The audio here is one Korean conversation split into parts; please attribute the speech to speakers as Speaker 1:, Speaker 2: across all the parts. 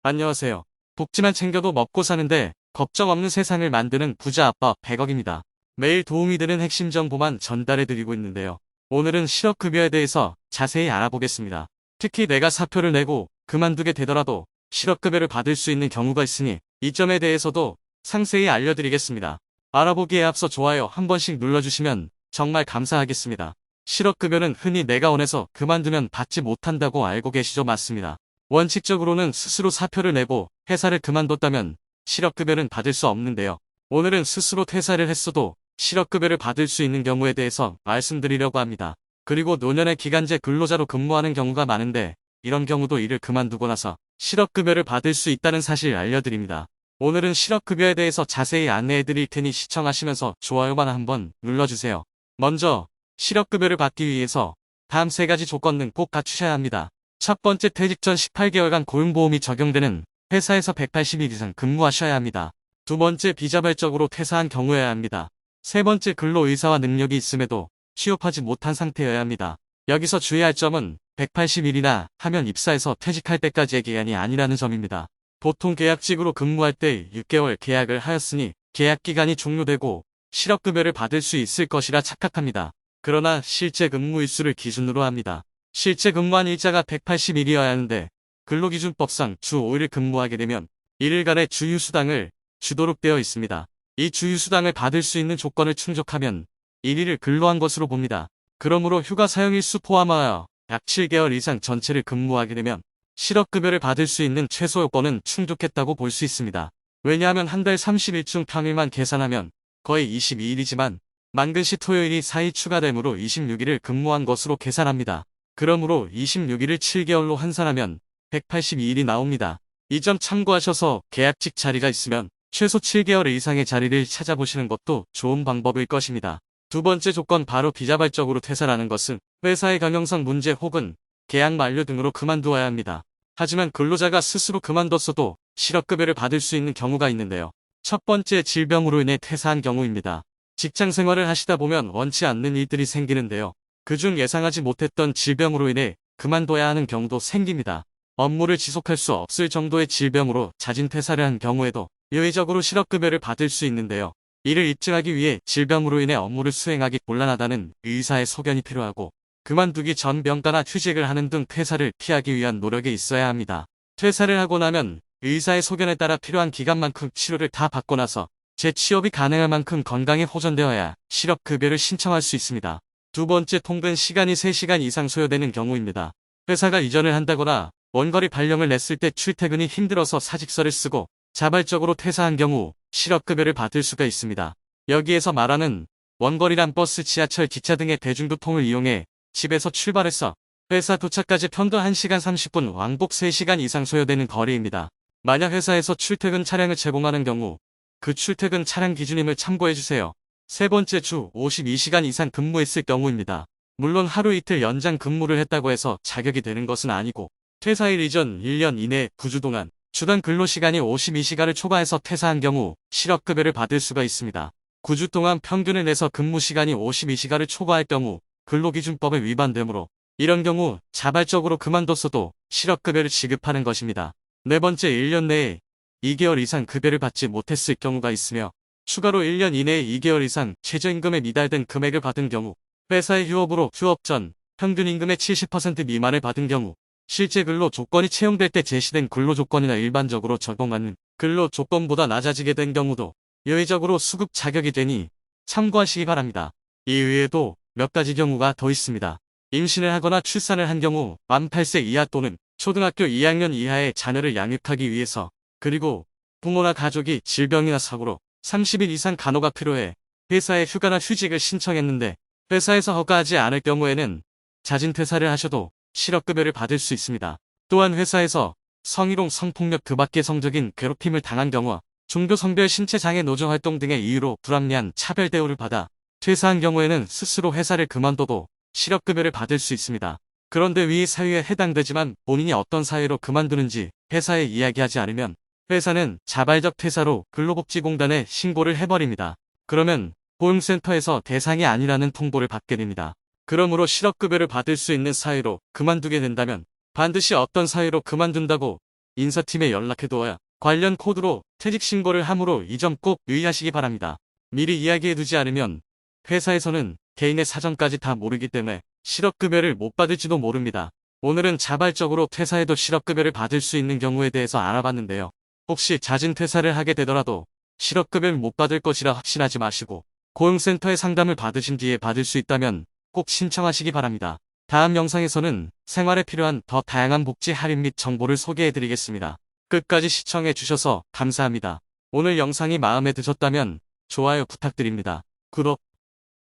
Speaker 1: 안녕하세요. 복지만 챙겨도 먹고 사는데 걱정 없는 세상을 만드는 부자 아빠 100억입니다. 매일 도움이 되는 핵심 정보만 전달해드리고 있는데요. 오늘은 실업급여에 대해서 자세히 알아보겠습니다. 특히 내가 사표를 내고 그만두게 되더라도 실업급여를 받을 수 있는 경우가 있으니 이 점에 대해서도 상세히 알려드리겠습니다. 알아보기에 앞서 좋아요 한 번씩 눌러주시면 정말 감사하겠습니다. 실업급여는 흔히 내가 원해서 그만두면 받지 못한다고 알고 계시죠? 맞습니다. 원칙적으로는 스스로 사표를 내고 회사를 그만뒀다면 실업급여는 받을 수 없는데요. 오늘은 스스로 퇴사를 했어도 실업급여를 받을 수 있는 경우에 대해서 말씀드리려고 합니다. 그리고 노년의 기간제 근로자로 근무하는 경우가 많은데 이런 경우도 일을 그만두고 나서 실업급여를 받을 수 있다는 사실 알려드립니다. 오늘은 실업급여에 대해서 자세히 안내해드릴 테니 시청하시면서 좋아요만 한번 눌러주세요. 먼저 실업급여를 받기 위해서 다음 세 가지 조건은 꼭 갖추셔야 합니다. 첫 번째, 퇴직 전 18개월간 고용보험이 적용되는 회사에서 180일 이상 근무하셔야 합니다. 두 번째, 비자발적으로 퇴사한 경우여야 합니다. 세 번째, 근로의사와 능력이 있음에도 취업하지 못한 상태여야 합니다. 여기서 주의할 점은 180일이나 하면 입사해서 퇴직할 때까지의 기간이 아니라는 점입니다. 보통 계약직으로 근무할 때 6개월 계약을 하였으니 계약기간이 종료되고 실업급여를 받을 수 있을 것이라 착각합니다. 그러나 실제 근무일수를 기준으로 합니다. 실제 근무한 일자가 180일이어야 하는데 근로기준법상 주 5일 근무하게 되면 1일간의 주휴수당을 주도록 되어 있습니다. 이 주휴수당을 받을 수 있는 조건을 충족하면 1일을 근로한 것으로 봅니다. 그러므로 휴가 사용일수 포함하여 약 7개월 이상 전체를 근무하게 되면 실업급여를 받을 수 있는 최소 요건은 충족했다고 볼 수 있습니다. 왜냐하면 한 달 30일 중 평일만 계산하면 거의 22일이지만 만근시 토요일이 4일 추가되므로 26일을 근무한 것으로 계산합니다. 그러므로 26일을 7개월로 환산하면 182일이 나옵니다. 이 점 참고하셔서 계약직 자리가 있으면 최소 7개월 이상의 자리를 찾아보시는 것도 좋은 방법일 것입니다. 두 번째 조건, 바로 비자발적으로 퇴사라는 것은 회사의 경영상 문제 혹은 계약 만료 등으로 그만두어야 합니다. 하지만 근로자가 스스로 그만뒀어도 실업급여를 받을 수 있는 경우가 있는데요. 첫 번째, 질병으로 인해 퇴사한 경우입니다. 직장 생활을 하시다 보면 원치 않는 일들이 생기는데요. 그중 예상하지 못했던 질병으로 인해 그만둬야 하는 경우도 생깁니다. 업무를 지속할 수 없을 정도의 질병으로 자진 퇴사를 한 경우에도 예외적으로 실업급여를 받을 수 있는데요. 이를 입증하기 위해 질병으로 인해 업무를 수행하기 곤란하다는 의사의 소견이 필요하고, 그만두기 전 병가나 휴직을 하는 등 퇴사를 피하기 위한 노력이 있어야 합니다. 퇴사를 하고 나면 의사의 소견에 따라 필요한 기간만큼 치료를 다 받고 나서 재취업이 가능할 만큼 건강이 호전되어야 실업급여를 신청할 수 있습니다. 두 번째, 통근 시간이 3시간 이상 소요되는 경우입니다. 회사가 이전을 한다거나 원거리 발령을 냈을 때 출퇴근이 힘들어서 사직서를 쓰고 자발적으로 퇴사한 경우 실업급여를 받을 수가 있습니다. 여기에서 말하는 원거리란 버스, 지하철, 기차 등의 대중교통을 이용해 집에서 출발해서 회사 도착까지 편도 1시간 30분, 왕복 3시간 이상 소요되는 거리입니다. 만약 회사에서 출퇴근 차량을 제공하는 경우 그 출퇴근 차량 기준임을 참고해주세요. 세 번째, 주 52시간 이상 근무했을 경우입니다. 물론 하루 이틀 연장 근무를 했다고 해서 자격이 되는 것은 아니고, 퇴사일 이전 1년 이내 9주 동안 주당 근로시간이 52시간을 초과해서 퇴사한 경우 실업급여를 받을 수가 있습니다. 9주 동안 평균을 내서 근무시간이 52시간을 초과할 경우 근로기준법에 위반되므로 이런 경우 자발적으로 그만뒀어도 실업급여를 지급하는 것입니다. 네 번째, 1년 내에 2개월 이상 급여를 받지 못했을 경우가 있으며, 추가로 1년 이내에 2개월 이상 최저임금에 미달된 금액을 받은 경우, 회사의 휴업으로 휴업 전 평균임금의 70% 미만을 받은 경우, 실제 근로 조건이 채용될 때 제시된 근로 조건이나 일반적으로 적용하는 근로 조건보다 낮아지게 된 경우도 예외적으로 수급 자격이 되니 참고하시기 바랍니다. 이 외에도 몇 가지 경우가 더 있습니다. 임신을 하거나 출산을 한 경우, 만 8세 이하 또는 초등학교 2학년 이하의 자녀를 양육하기 위해서, 그리고 부모나 가족이 질병이나 사고로 30일 이상 간호가 필요해 회사에 휴가나 휴직을 신청했는데 회사에서 허가하지 않을 경우에는 자진 퇴사를 하셔도 실업급여를 받을 수 있습니다. 또한 회사에서 성희롱, 성폭력, 그 밖의 성적인 괴롭힘을 당한 경우와 종교, 성별, 신체장애, 노조활동 등의 이유로 불합리한 차별 대우를 받아 퇴사한 경우에는 스스로 회사를 그만둬도 실업급여를 받을 수 있습니다. 그런데 위 사유에 해당되지만 본인이 어떤 사유로 그만두는지 회사에 이야기하지 않으면 회사는 자발적 퇴사로 근로복지공단에 신고를 해버립니다. 그러면 고용센터에서 대상이 아니라는 통보를 받게 됩니다. 그러므로 실업급여를 받을 수 있는 사유로 그만두게 된다면 반드시 어떤 사유로 그만둔다고 인사팀에 연락해두어야 관련 코드로 퇴직 신고를 하므로 이 점 꼭 유의하시기 바랍니다. 미리 이야기해두지 않으면 회사에서는 개인의 사정까지 다 모르기 때문에 실업급여를 못 받을지도 모릅니다. 오늘은 자발적으로 퇴사해도 실업급여를 받을 수 있는 경우에 대해서 알아봤는데요. 혹시 잦은 퇴사를 하게 되더라도 실업급여를 못 받을 것이라 확신하지 마시고 고용센터에 상담을 받으신 뒤에 받을 수 있다면 꼭 신청하시기 바랍니다. 다음 영상에서는 생활에 필요한 더 다양한 복지 할인 및 정보를 소개해드리겠습니다. 끝까지 시청해주셔서 감사합니다. 오늘 영상이 마음에 드셨다면 좋아요 부탁드립니다. 구독,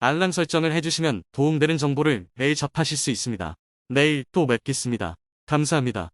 Speaker 1: 알람 설정을 해주시면 도움되는 정보를 매일 접하실 수 있습니다. 내일 또 뵙겠습니다. 감사합니다.